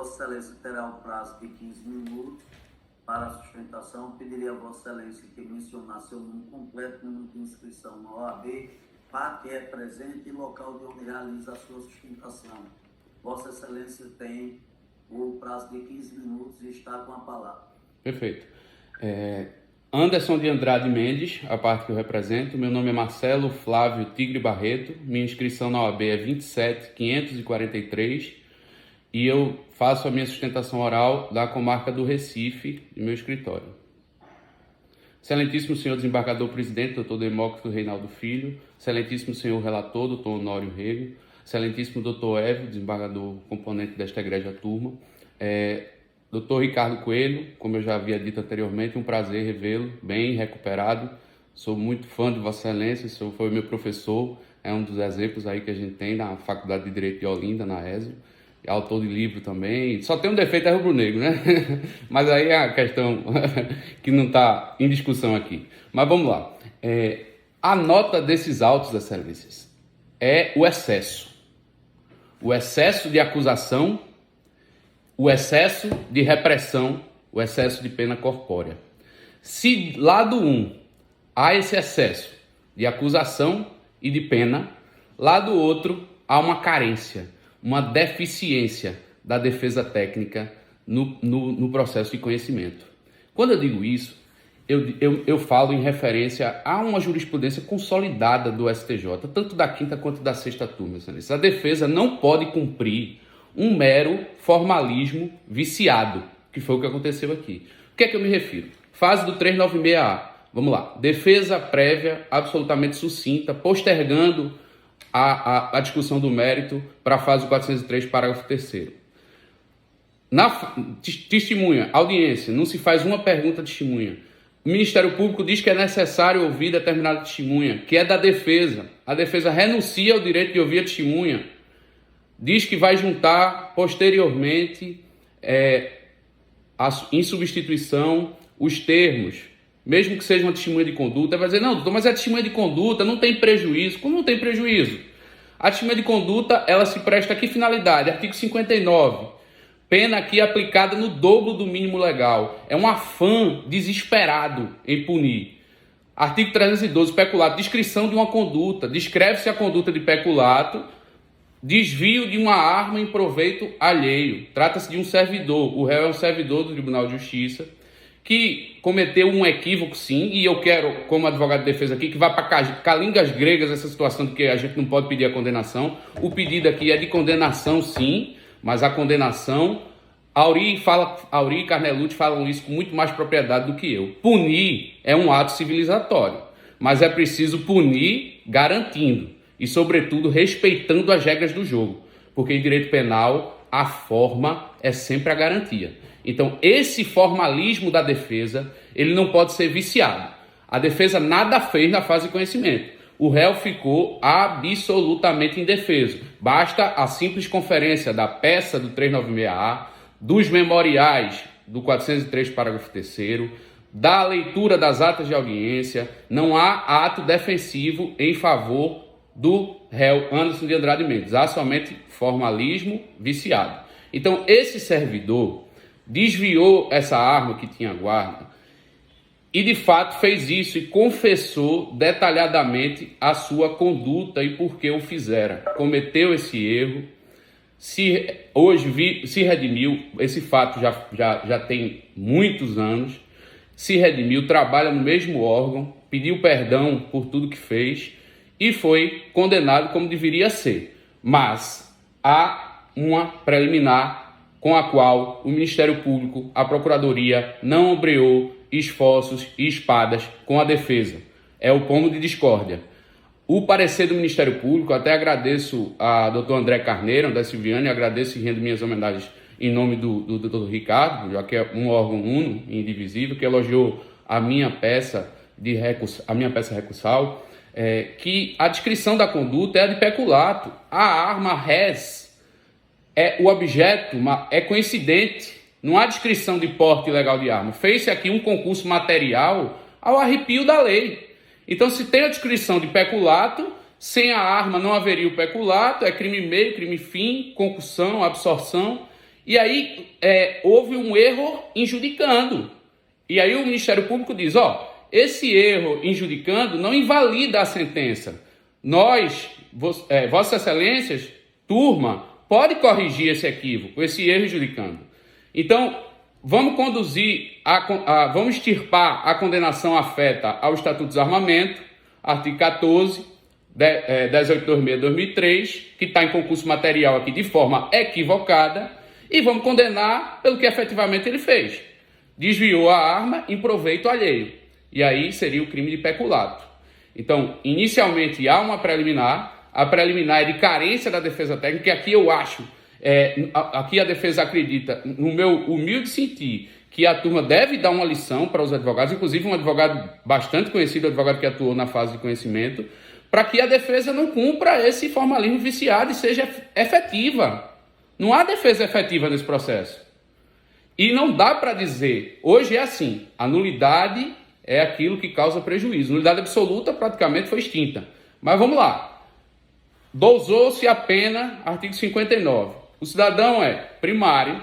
Vossa Excelência terá o prazo de 15 minutos para a sustentação. Pediria a Vossa Excelência que mencionasse o nome completo, número de inscrição na OAB, parte represente e local de onde realiza a sua sustentação. Vossa Excelência tem o prazo de 15 minutos e está com a palavra. Perfeito. Anderson de Andrade Mendes, a parte que eu represento. Meu nome é Marcelo Flávio Tigre Barreto. Minha inscrição na OAB é 27543 e eu faço a minha sustentação oral da comarca do Recife, em meu escritório. Excelentíssimo senhor desembargador presidente, doutor Demócrito Reinaldo Filho, excelentíssimo senhor relator, doutor Honório Rego, excelentíssimo doutor Évio, desembargador componente desta egrégia turma, doutor Ricardo Coelho, como eu já havia dito anteriormente, um prazer revê-lo bem recuperado. Sou muito fã de Vossa Excelência, o senhor foi meu professor, é um dos exemplos aí que a gente tem na Faculdade de Direito de Olinda, na ESO, autor de livro também. Só tem um defeito, é rubro-negro, né? Mas aí é a questão que não está em discussão aqui. Mas vamos lá. A nota desses autos, Excelências, é o excesso. O excesso de acusação, o excesso de repressão, o excesso de pena corpórea. Se lado 1 há esse excesso de acusação e de pena, lado outro há uma carência, uma deficiência da defesa técnica no processo de conhecimento. Quando eu digo isso, eu falo em referência a uma jurisprudência consolidada do STJ, tanto da quinta quanto da sexta turma. A defesa não pode cumprir um mero formalismo viciado, que foi o que aconteceu aqui. O que é que eu me refiro? Fase do 396A. Vamos lá. Defesa prévia absolutamente sucinta, postergando a discussão do mérito para a fase do 403, parágrafo 3º. Na testemunha, audiência, não se faz uma pergunta à testemunha. O Ministério Público diz que é necessário ouvir determinada testemunha, que é da defesa. A defesa renuncia ao direito de ouvir a testemunha. Diz que vai juntar posteriormente, em substituição, os termos, mesmo que seja uma testemunha de conduta. Vai dizer, não, doutor, mas a testemunha de conduta não tem prejuízo. Como não tem prejuízo? A testemunha de conduta, ela se presta a que finalidade? Artigo 59. Pena aqui aplicada no dobro do mínimo legal. É um afã desesperado em punir. Artigo 312, peculato, descrição de uma conduta. Descreve-se a conduta de peculato, desvio de uma arma em proveito alheio. Trata-se de um servidor. O réu é um servidor do Tribunal de Justiça que cometeu um equívoco, sim, e eu quero, como advogado de defesa aqui, que vá para calingas gregas essa situação de que a gente não pode pedir a condenação. O pedido aqui é de condenação, sim, mas a condenação, Auri e Carnelucci falam isso com muito mais propriedade do que eu. Punir é um ato civilizatório, mas é preciso punir garantindo e, sobretudo, respeitando as regras do jogo, porque em direito penal a forma é sempre a garantia. Então, esse formalismo da defesa, ele não pode ser viciado. A defesa nada fez na fase de conhecimento. O réu ficou absolutamente indefeso. Basta a simples conferência da peça do 396A, dos memoriais do 403, parágrafo 3º, da leitura das atas de audiência. Não há ato defensivo em favor do réu Anderson de Andrade Mendes. Há somente formalismo viciado. Então, esse servidor desviou essa arma que tinha guarda e, de fato, fez isso e confessou detalhadamente a sua conduta e por que o fizera. Cometeu esse erro, hoje se redimiu, esse fato já tem muitos anos, se redimiu, trabalha no mesmo órgão, pediu perdão por tudo que fez e foi condenado como deveria ser. Mas há uma preliminar com a qual o Ministério Público, a Procuradoria, não ombreou esforços e espadas com a defesa. É o pomo de discórdia. O parecer do Ministério Público, até agradeço a doutor André Carneiro, André Silviani, agradeço e rendo minhas homenagens em nome do doutor Ricardo, já que é um órgão uno e indivisível, que elogiou a minha peça recursal, que a descrição da conduta é a de peculato. A arma res, o objeto é coincidente, não há descrição de porte ilegal de arma. Fez-se aqui um concurso material ao arrepio da lei. Então, se tem a descrição de peculato, sem a arma não haveria o peculato, é crime meio, crime fim, concussão, absorção. E aí houve um erro injudicando. E aí o Ministério Público diz, esse erro injudicando não invalida a sentença. Vossas Excelências, turma, pode corrigir esse equívoco, esse erro injudicando. Então, vamos vamos extirpar a condenação afeta ao Estatuto do Desarmamento, artigo 14, 1826/2003, que está em concurso material aqui de forma equivocada, e vamos condenar pelo que efetivamente ele fez. Desviou a arma em proveito alheio. E aí seria o crime de peculato. Então, inicialmente há uma preliminar, a preliminar é de carência da defesa técnica, que aqui eu acho, aqui a defesa acredita, no meu humilde sentir, que a turma deve dar uma lição para os advogados, inclusive um advogado bastante conhecido, advogado que atuou na fase de conhecimento, para que a defesa não cumpra esse formalismo viciado e seja efetiva. Não há defesa efetiva nesse processo. E não dá para dizer, hoje é assim, a nulidade é aquilo que causa prejuízo. Nulidade absoluta praticamente foi extinta. Mas vamos lá. Dosou-se a pena, artigo 59. O cidadão é primário,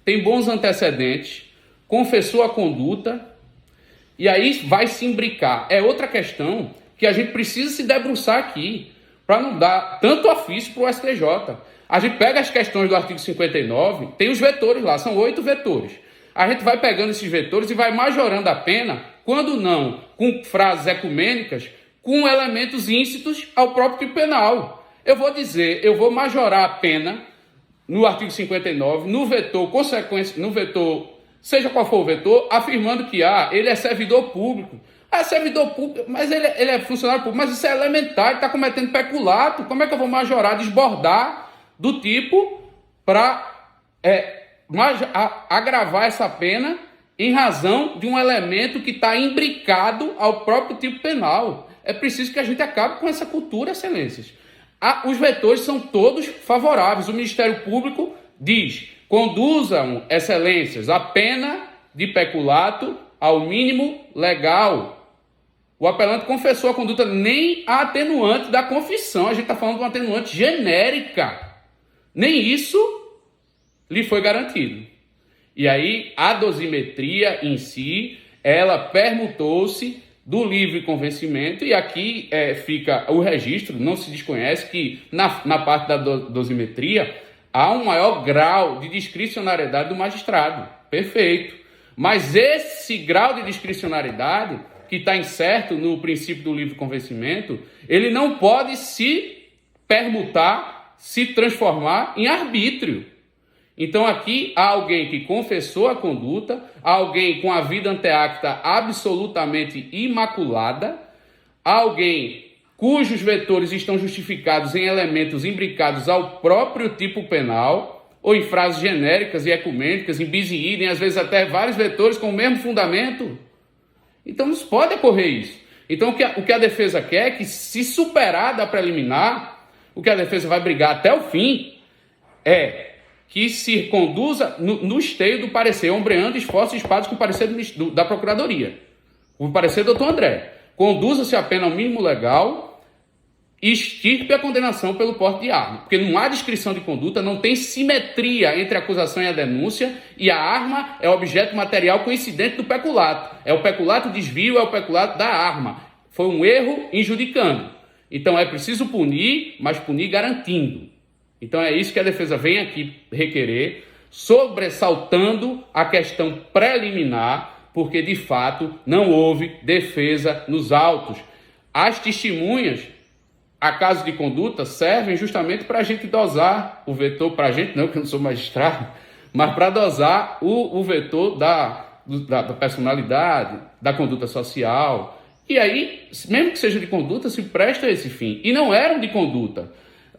tem bons antecedentes, confessou a conduta, e aí vai se imbricar. É outra questão que a gente precisa se debruçar aqui, para não dar tanto ofício para o STJ. A gente pega as questões do artigo 59, tem os vetores lá, são 8 vetores. A gente vai pegando esses vetores e vai majorando a pena, quando não com frases ecumênicas, com elementos íncitos ao próprio tipo penal. Eu vou majorar a pena no artigo 59, no vetor, seja qual for o vetor, afirmando que ele é servidor público. Servidor público, mas ele é funcionário público, mas isso é elementar, ele está cometendo peculato. Como é que eu vou majorar, desbordar do tipo para agravar essa pena em razão de um elemento que está imbricado ao próprio tipo penal? É preciso que a gente acabe com essa cultura, excelências. Os vetores são todos favoráveis. O Ministério Público diz, conduzam, excelências, a pena de peculato ao mínimo legal. O apelante confessou a conduta, nem a atenuante da confissão. A gente está falando de uma atenuante genérica. Nem isso lhe foi garantido. E aí, a dosimetria em si, ela permutou-se do livre convencimento, e aqui fica o registro, não se desconhece que na parte da dosimetria há um maior grau de discricionariedade do magistrado. Perfeito. Mas esse grau de discricionariedade, que está incerto no princípio do livre convencimento, ele não pode se permutar, se transformar em arbítrio. Então aqui há alguém que confessou a conduta, há alguém com a vida anteacta absolutamente imaculada, há alguém cujos vetores estão justificados em elementos imbricados ao próprio tipo penal, ou em frases genéricas e ecumênicas, em bis in idem, às vezes até vários vetores com o mesmo fundamento. Então não pode ocorrer isso. Então o que a defesa quer é que, se superar da preliminar, o que a defesa vai brigar até o fim é que se conduza no esteio do parecer, ombreando esforços e espadas com o parecer da Procuradoria. O parecer do doutor André. Conduza-se a pena ao mínimo legal e extirpe a condenação pelo porte de arma. Porque não há descrição de conduta, não tem simetria entre a acusação e a denúncia, e a arma é objeto material coincidente do peculato. É o peculato desvio, é o peculato da arma. Foi um erro injudicando. Então é preciso punir, mas punir garantindo. Então é isso que a defesa vem aqui requerer, sobressaltando a questão preliminar, porque de fato não houve defesa nos autos. As testemunhas, a caso de conduta, servem justamente para a gente dosar o vetor, para a gente não, que eu não sou magistrado, mas para dosar o vetor da personalidade, da conduta social. E aí, mesmo que seja de conduta, se presta a esse fim. E não eram de conduta.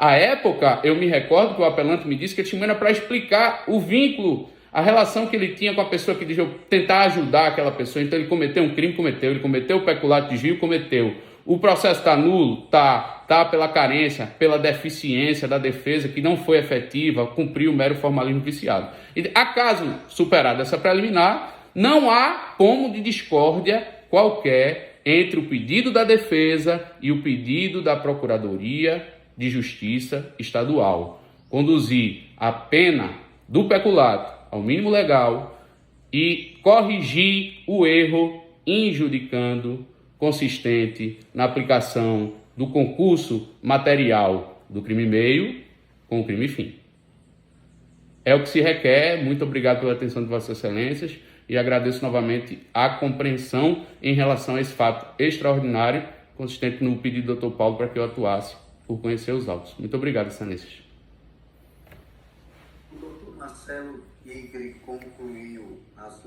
À época, eu me recordo que o apelante me disse que a testemunha era para explicar o vínculo, a relação que ele tinha com a pessoa que diz, eu tentar ajudar aquela pessoa. Então ele cometeu um crime, cometeu. Ele cometeu o peculato de desvio, cometeu. O processo está nulo? Tá pela carência, pela deficiência da defesa, que não foi efetiva, cumpriu o mero formalismo viciado. E, acaso superada essa preliminar, não há pomo de discórdia qualquer entre o pedido da defesa e o pedido da Procuradoria de Justiça Estadual. Conduzir a pena do peculato ao mínimo legal e corrigir o erro injudicando consistente na aplicação do concurso material do crime meio com o crime fim. É o que se requer. Muito obrigado pela atenção de Vossas Excelências e agradeço novamente a compreensão em relação a esse fato extraordinário consistente no pedido do Dr. Paulo para que eu atuasse por conhecer os autos. Muito obrigado, Excelências. O doutor Marcelo Igre concluiu a sua